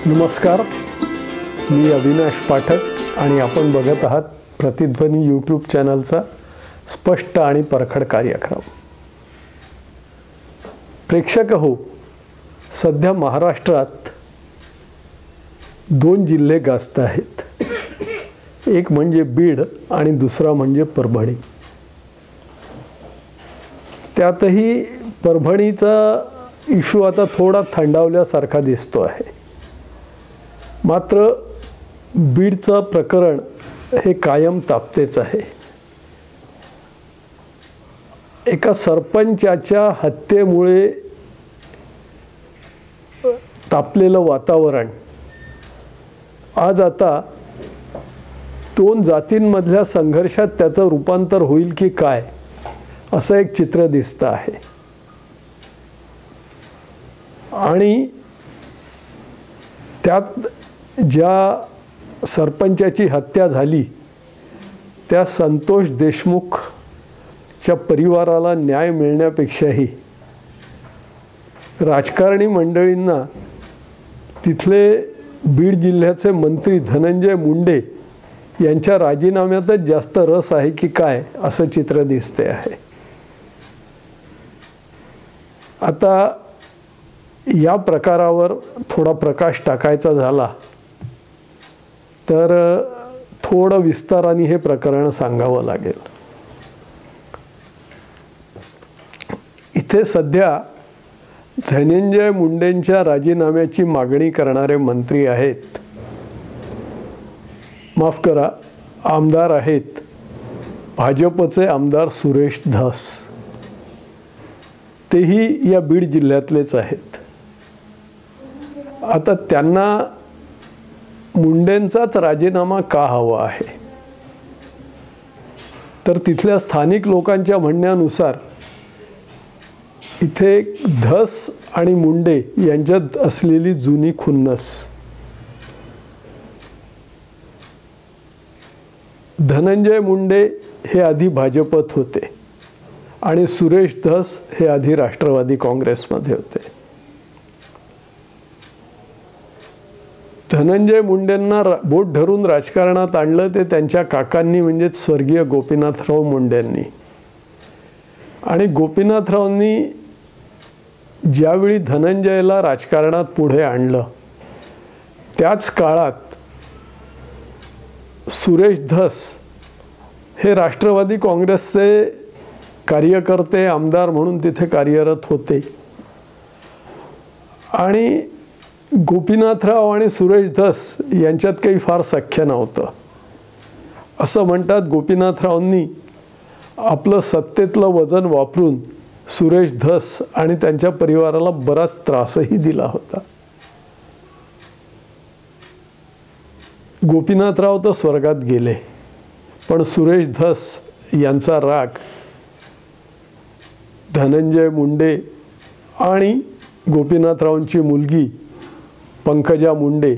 नमस्कार, मी अविनाश पाठक आणि आपण बघत आहात प्रतिध्वनी यूट्यूब चॅनलचा स्पष्ट आणि परखड कार्यक्रम. प्रेक्षक हो, सध्या महाराष्ट्रात 2 जिल्हे गाजत आहेत. एक म्हणजे बीड आणि दुसरा म्हणजे परभणी. त्यातही परभणीचा इशू आता थोडा थंडावल्यासारखा दिसतो आहे. मात्र बीडचं प्रकरण हे कायम तापतेच आहे. एका सरपंचाच्या हत्येमुळे तापलेलं वातावरण आज आता 2 जातींमधल्या संघर्षात त्याचं रूपांतर होईल की काय, असं एक चित्र दिसतं आहे. आणि त्यात ज्या सरपंचाची हत्या झाली त्या संतोष देशमुखच्या परिवाराला न्याय मिळण्यापेक्षाही राजकारणी मंडळींना तिथले बीड जिल्ह्याचे मंत्री धनंजय मुंडे यांच्या राजीनाम्यातच जास्त रस आहे की काय, असं चित्र दिसते आहे. आता या प्रकारावर थोडा प्रकाश टाकायचा झाला तर थोडं विस्ताराने हे प्रकरण सांगावं लागेल. इथे सध्या धनंजय मुंडेंच्या राजीनाम्याची मागणी करणारे मंत्री आहेत, माफ करा, आमदार आहेत. भाजपचे आमदार सुरेश धस, तेही या बीड जिल्ह्यातलेच आहेत. आता त्यांना मुंडेंचाच राजीनामा का हवा आहे, तर तिथल्या स्थानिक लोकांच्या म्हणण्यानुसार इथे धस आणि मुंडे यांच्यात असलेली जुनी खुन्नस. धनंजय मुंडे हे आधी भाजपत होते आणि सुरेश धस हे आधी राष्ट्रवादी काँग्रेसमध्ये होते. धनंजय मुंडेंना बोट धरून राजकारणात आणलं ते त्यांच्या काकांनी, म्हणजेच स्वर्गीय गोपीनाथराव मुंडेंनी. आणि गोपीनाथरावांनी ज्यावेळी धनंजयला राजकारणात पुढे आणलं त्याच काळात सुरेश धस हे राष्ट्रवादी काँग्रेसचे कार्यकर्ते, आमदार म्हणून तिथे कार्यरत होते. आणि गोपीनाथराव आणि सुरेश धस यांच्यात काही फार सख्य नव्हतं. असं म्हणतात गोपीनाथरावांनी आपलं सत्तेतलं वजन वापरून सुरेश धस आणि त्यांच्या परिवाराला बराच त्रासही दिला होता. गोपीनाथराव तर स्वर्गात गेले, पण सुरेश धस यांचा राग धनंजय मुंडे आणि गोपीनाथरावांची मुलगी पंकजा मुंडे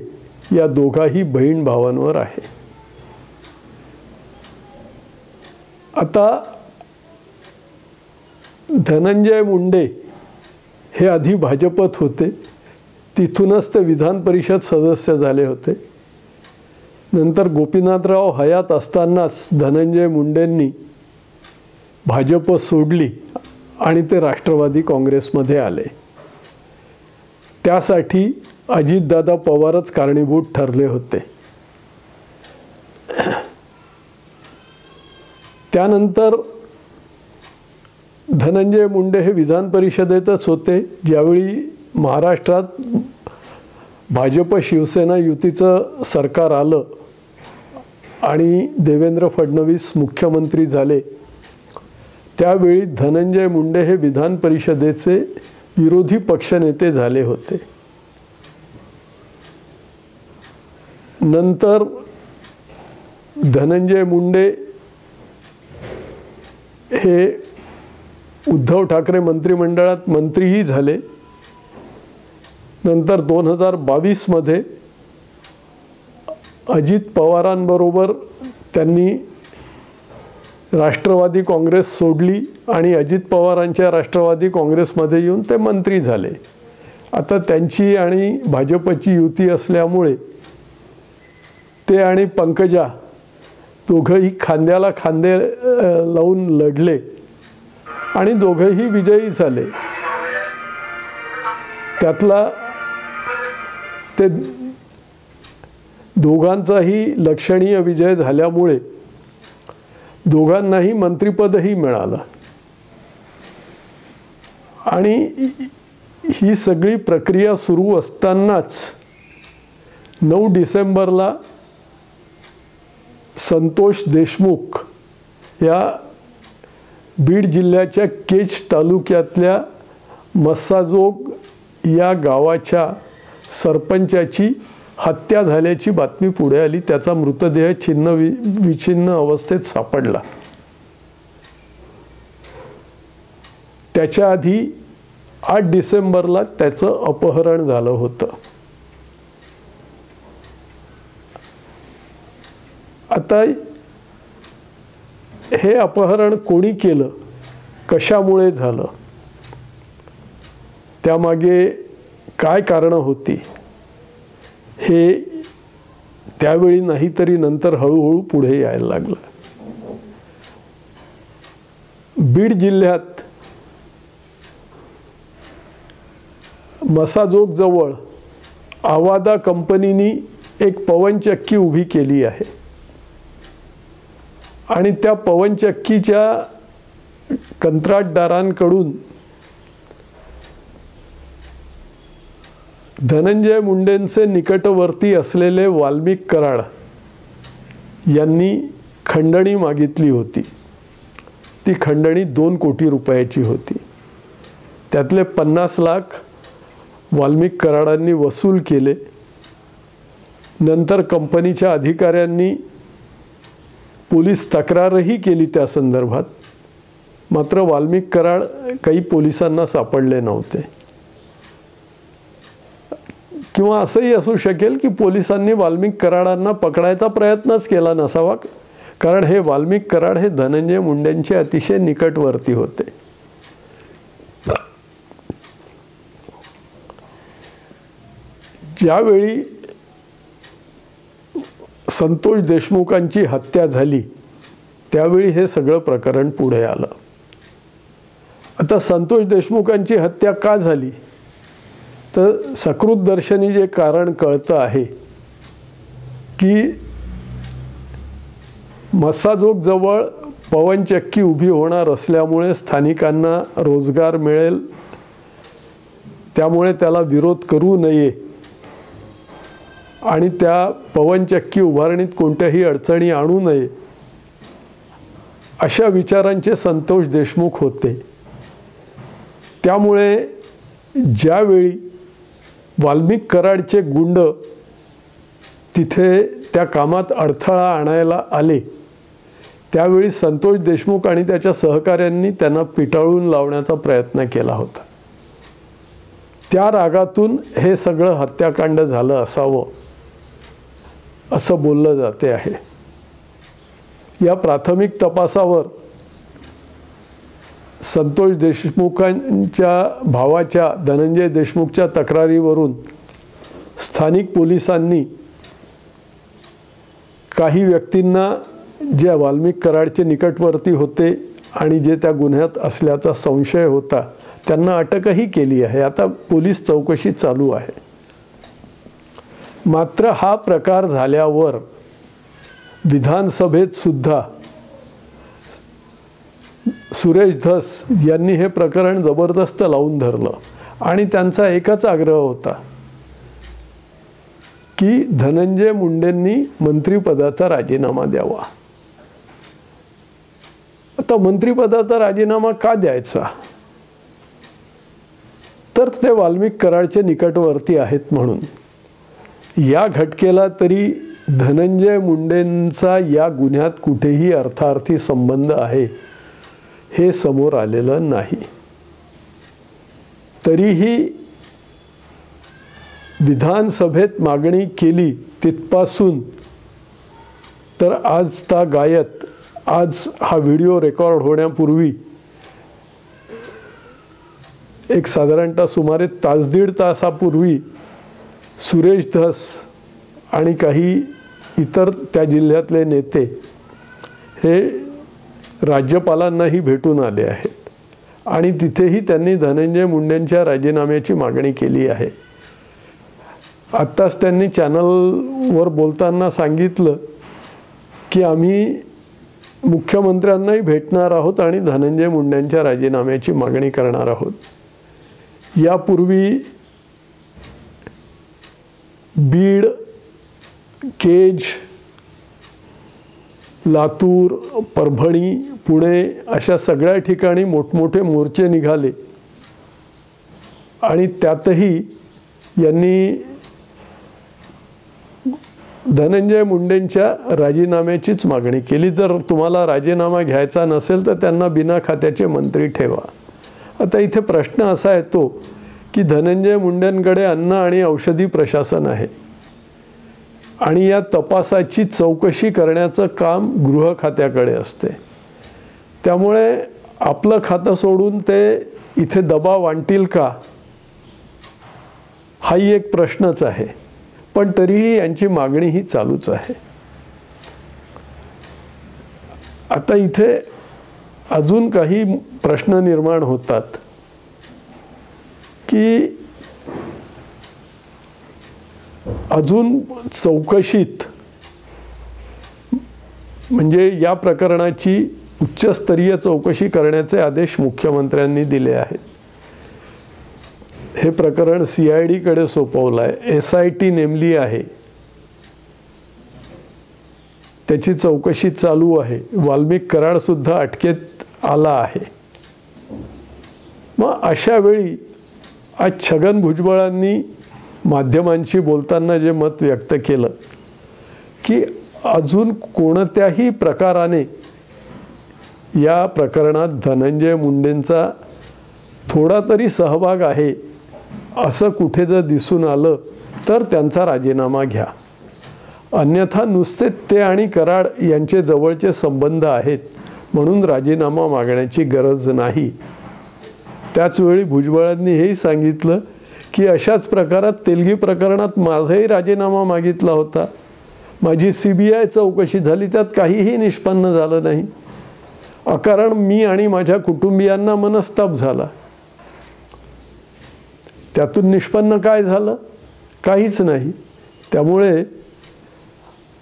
या दोघाही बहीण भावांवर आहे. आता धनंजय मुंडे हे आधी भाजपत होते, तिथूनच ते विधान परिषद सदस्य झाले होते. नंतर गोपीनाथराव हयात असतानाच धनंजय मुंडेंनी भाजप सोडली आणि ते राष्ट्रवादी काँग्रेसमध्ये आले. त्यासाठी अजितदादा पवारच कारणीभूत ठरले होते. त्यानंतर धनंजय मुंडे हे विधान परिषदेतच होते ज्यावेळी महाराष्ट्रात भाजप शिवसेना युतीचं सरकार आलं आणि देवेंद्र फडणवीस मुख्यमंत्री झाले. त्यावेळी धनंजय मुंडे हे विधान परिषदेचे विरोधी पक्षनेते झाले होते. नंतर धनंजय मुंडे हे उद्धव ठाकरे मंत्रिमंडळात मंत्रीही झाले. नंतर 2022 मध्ये अजित पवारांबरोबर त्यांनी राष्ट्रवादी काँग्रेस सोडली आणि अजित पवारांच्या राष्ट्रवादी काँग्रेसमध्ये येऊन ते मंत्री झाले. आता त्यांची आणि भाजपची युती असल्यामुळे ते आणि पंकजा दोघंही खांद्याला खांदे लावून लढले आणि दोघंही विजयी झाले. त्यातला ते दोघांचाही लक्षणीय विजय झाल्यामुळे दोघांनाही मंत्रिपदही मिळालं. आणि ही सगळी प्रक्रिया सुरू असतानाच 9 डिसेंबरला संतोष देशमुख या बीड जिल्ह्याच्या केज तालुक्यातल्या मस्साजोग या गावाच्या सरपंचाची हत्या झाल्याची बातमी पुढे आली. त्याचा मृतदेह छिन्न विछिन्न अवस्थेत सापडला. त्याच्या आधी 8 डिसेंबरला त्याचं अपहरण झालं होतं. आता हे अपहरण कोणी केलं, कशामुळे झालं, त्यामागे काय कारणं होती, हे त्यावेळी नाही तरी नंतर हळूहळू पुढे यायला लागलं. बीड जिल्ह्यात मसाजोग जवळ आवादा कंपनीनी एक पवनचक्की उभी केली आहे आणि त्या पवनचक्कीच्या कंत्राटदारांकडून धनंजय मुंडेंचे निकटवर्ती असलेले वाल्मिक कराड यांनी खंडणी मागितली होती. ती खंडणी 2 कोटी रुपयाची होती. त्यातले 50 लाख वाल्मिक कराडांनी वसूल केले. नंतर कंपनीच्या अधिकाऱ्यांनी पोलीस तक्रारही केली त्या संदर्भात. मात्र वाल्मिक कराड काही पोलिसांना सापडले नव्हते. किंवा असंही असू शकेल की पोलिसांनी वाल्मिक कराडांना पकडायचा प्रयत्नच केला नसावा, कारण हे वाल्मिक कराड हे धनंजय मुंडेंचे अतिशय निकटवर्ती होते. ज्यावेळी संतोष देशमुखांची हत्या झाली त्यावेळी हे सगळं प्रकरण पुढे आलं. आता संतोष देशमुखांची हत्या का झाली, तर सकृतदर्शनी जे कारण कळतं आहे की मस्साजोग जवळ पवनचक्की उभी होणार असल्यामुळे स्थानिकांना रोजगार मिळेल, त्यामुळे त्याला विरोध करू नये आणि त्या पवनचक्की उभारणीत कोणत्याही अडचणी आणू नये अशा विचारांचे संतोष देशमुख होते. त्यामुळे ज्यावेळी वाल्मिक कराडचे गुंड तिथे त्या कामात अडथळा आणायला आले त्यावेळी संतोष देशमुख आणि त्याच्या सहकाऱ्यांनी त्यांना पिटाळून लावण्याचा प्रयत्न केला होता. त्या रागातून हे सगळं हत्याकांड झालं असावं असं बोललं जाते आहे. या प्राथमिक तपासावर संतोष देशमुखांच्या भावाच्या धनंजय देशमुखच्या तक्रारीवरून स्थानिक पोलिसांनी काही व्यक्तींना जे वाल्मिक कराडचे निकटवर्ती होते आणि जे त्या गुन्ह्यात असल्याचा संशय होता त्यांना अटकही केली आहे. आता पोलीस चौकशी चालू आहे. मात्र हा प्रकार झाल्यावर विधानसभेत सुद्धा सुरेश धस यांनी हे प्रकरण जबरदस्त लावून धरलं आणि त्यांचा एकच आग्रह होता की धनंजय मुंडेंनी मंत्रिपदाचा राजीनामा द्यावा. आता मंत्रिपदाचा राजीनामा का द्यायचा, तर ते वाल्मिक कराडचे निकटवर्ती आहेत म्हणून. या घटकेला तरी धनंजय मुंडेंचा या गुन्ह्यात कुठेही अर्थार्थी संबंध आहे हे समोर आलेलं नाही. तरीही विधानसभेत मागणी केली तिथपासून तर आज गायत आज हा व्हिडिओ रेकॉर्ड होण्यापूर्वी एक साधारणतः सुमारे तास दीड तासापूर्वी सुरेश धस आणि काही इतर त्या जिल्ह्यातले नेते हे राज्यपालांनाही भेटून आले आहेत आणि तिथेही त्यांनी धनंजय मुंडेंच्या राजीनाम्याची मागणी केली आहे. आत्ताच त्यांनी चॅनलवर बोलताना सांगितलं की आम्ही मुख्यमंत्र्यांनाही भेटणार आहोत आणि धनंजय मुंडेंच्या राजीनाम्याची मागणी करणार आहोत. यापूर्वी बीड, केज, लातूर, परभणी, पुणे अशा सगळ्या ठिकाणी मोठमोठे मोर्चे निघाले आणि त्यातही यांनी धनंजय मुंडेंच्या राजीनाम्याचीच मागणी केली. जर तुम्हाला राजीनामा घ्यायचा नसेल तर त्यांना बिना खात्याचे मंत्री ठेवा. आता इथे प्रश्न असा येतो की धनंजय मुंडेंकडे अन्न आणि औषधी प्रशासन आहे आणि या तपासाची चौकशी करण्याचं काम गृह खात्याकडे असते. त्यामुळे आपलं खातं सोडून ते इथे दबाव आणतील का, हाही एक प्रश्नच आहे. पण तरीही यांची मागणी ही चालूच आहे. आता इथे अजून काही प्रश्न निर्माण होतात की अजून चौकशीत म्हणजे या प्रकरणाची उच्चस्तरीय चौकशी करण्याचे आदेश मुख्यमंत्र्यांनी दिले आहेत. हे प्रकरण CID कडे सोपवलं आहे, SIT नेमली आहे, त्याची चौकशी चालू आहे. वाल्मिक कराड सुद्धा अटकेत आला आहे. मग अशा वेळी आज छगन भुजबळांनी माध्यमांशी बोलताना जे मत व्यक्त केलं की अजून कोणत्याही प्रकाराने या प्रकरणात धनंजय मुंडेंचा थोडा तरी सहभाग आहे असं कुठे जर दिसून आलं तर त्यांचा राजीनामा घ्या, अन्यथा नुसते ते आणि कराड यांचे जवळचे संबंध आहेत म्हणून राजीनामा मागण्याची गरज नाही. त्याचवेळी भुजबळांनी हेही सांगितलं की अशाच प्रकारात तेलगी प्रकरणात माझाही राजीनामा मागितला होता, माझी CBI चौकशी झाली, त्यात काहीही निष्पन्न झालं नाही, अकारण मी आणि माझ्या कुटुंबियांना मनस्ताप झाला. त्यातून निष्पन्न काय झालं, काहीच नाही. त्यामुळे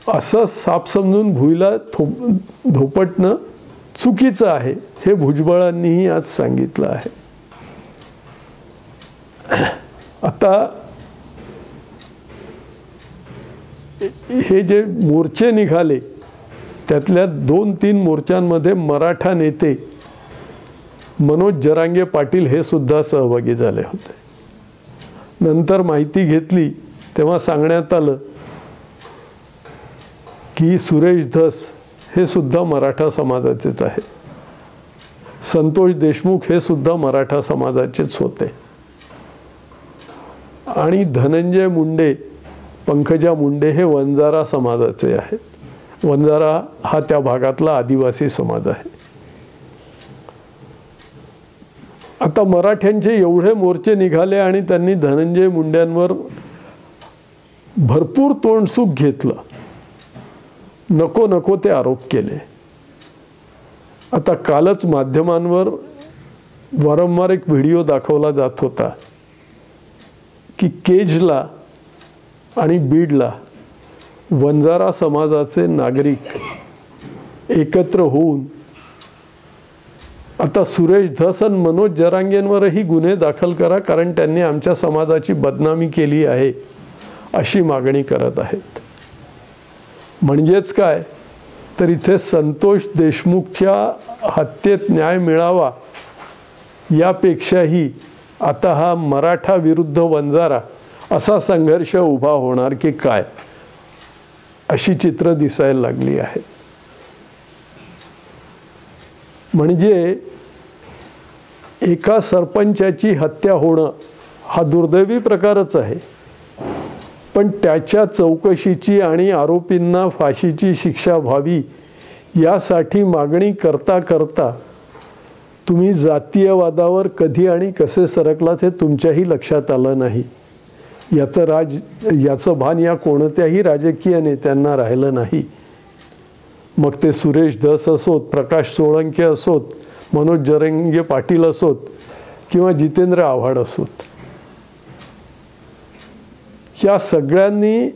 असं साप समजून भुईला धोपटणं चुकीचं आहे, हे भुजबळांनीही आज सांगितलं आहे. आता हे जे मोर्चे निघाले त्यातल्या 2-3 मोर्चांमध्ये मराठा नेते मनोज जरांगे पाटील हे सुद्धा सहभागी झाले होते. नंतर माहिती घेतली तेव्हा सांगण्यात आलं की सुरेश धस हे सुद्धा मराठा समाजाचेच आहेत, संतोष देशमुख हे सुद्धा मराठा समाजाचेच होते आणि धनंजय मुंडे, पंकजा मुंडे हे वंजारा समाजाचे आहेत. वंजारा हा त्या भागातला आदिवासी समाज आहे. आता मराठ्यांचे एवढे मोर्चे निघाले आणि त्यांनी धनंजय मुंड्यांवर भरपूर तोंडसुख घेतलं, नको नको ते आरोप केले. आता कालच माध्यमांवर वारंवार एक व्हिडिओ दाखवला जात होता की केजला आणि बीडला वंजारा समाजाचे नागरिक एकत्र होऊन आता सुरेश धस आणि मनोज जरांगेंवरही गुन्हे दाखल करा कारण त्यांनी आमच्या समाजाची बदनामी केली आहे अशी मागणी करत आहेत. म्हणजेच काय तर इथे संतोष देशमुखच्या हत्येत न्याय मिळावा यापेक्षाही आता हा मराठा विरुद्ध वंजारा असा संघर्ष उभा होणार की काय अशी चित्र दिसायला लागली आहेत. म्हणजे एका सरपंचाची हत्या होणं हा दुर्दैवी प्रकारच आहे, पण त्याच्या चौकशीची आणि आरोपींना फाशीची शिक्षा व्हावी यासाठी मागणी करता करता तुम्ही जातीयवादावर कधी आणि कसे सरकलात हे तुमच्याही लक्षात आलं नाही. याचं भान या कोणत्याही राजकीय नेत्यांना राहिलं नाही. मग ते सुरेश धस असोत, प्रकाश सोळंके असोत, मनोज जरंगे पाटील असोत किंवा जितेंद्र आव्हाड असोत. या सगळ्यांनी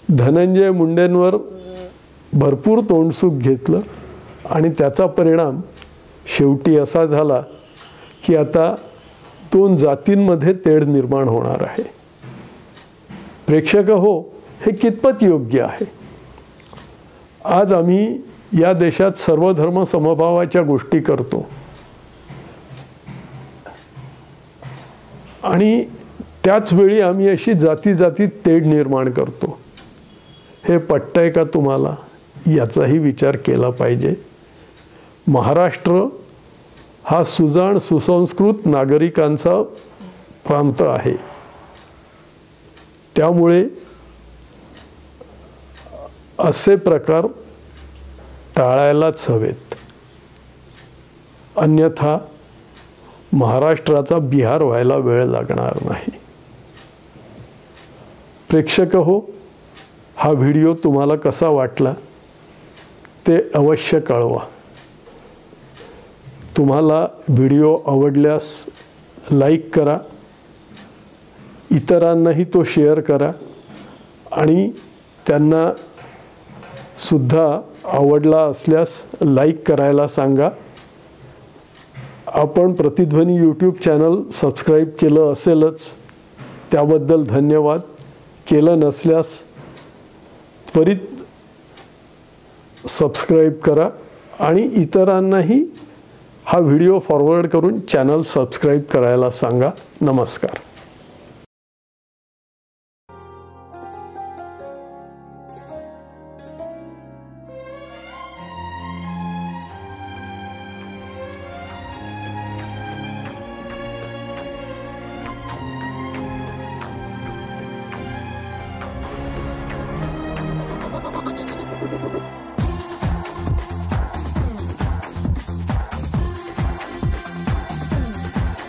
धनंजय मुंडेंवर भरपूर तोंडसुख घेतलं आणि त्याचा परिणाम शेवटी असा झाला की आता 2 जातींमध्ये तेढ निर्माण होणार आहे. प्रेक्षक हो, हे कितपत योग्य आहे? आज आम्ही या देशात सर्वधर्म समभावाच्या गोष्टी करतो आणि त्याच वेळी आम्ही अशी जातीत तेढ निर्माण करतो. हे पटतंय का तुम्हाला? याचाही विचार केला पाहिजे. महाराष्ट्र हा सुजाण सुसंस्कृत नागरिकांचा प्रांत आहे. त्यामुळे असे प्रकार टाळायलाच हवेत. अन्यथा महाराष्ट्राचा बिहार व्हायला वेळ लागणार नाही. प्रेक्षक हो, हा व्हिडिओ तुम्हाला कसा वाटला ते अवश्य कळवा. तुम्हाला व्हिडिओ आवडल्यास लाईक करा, इतरांनाही तो शेअर करा आणि त्यांना सुद्धा आवडला असल्यास लाईक करायला सांगा. आपण प्रतिध्वनी यूट्यूब चॅनल सबस्क्राईब केलं असेलच, त्याबद्दल धन्यवाद. केलं नसल्यास त्वरित सबस्क्राईब करा आणि इतरांनाही हा व्हिडिओ फॉरवर्ड करून चॅनल सबस्क्राईब करायला सांगा. नमस्कार.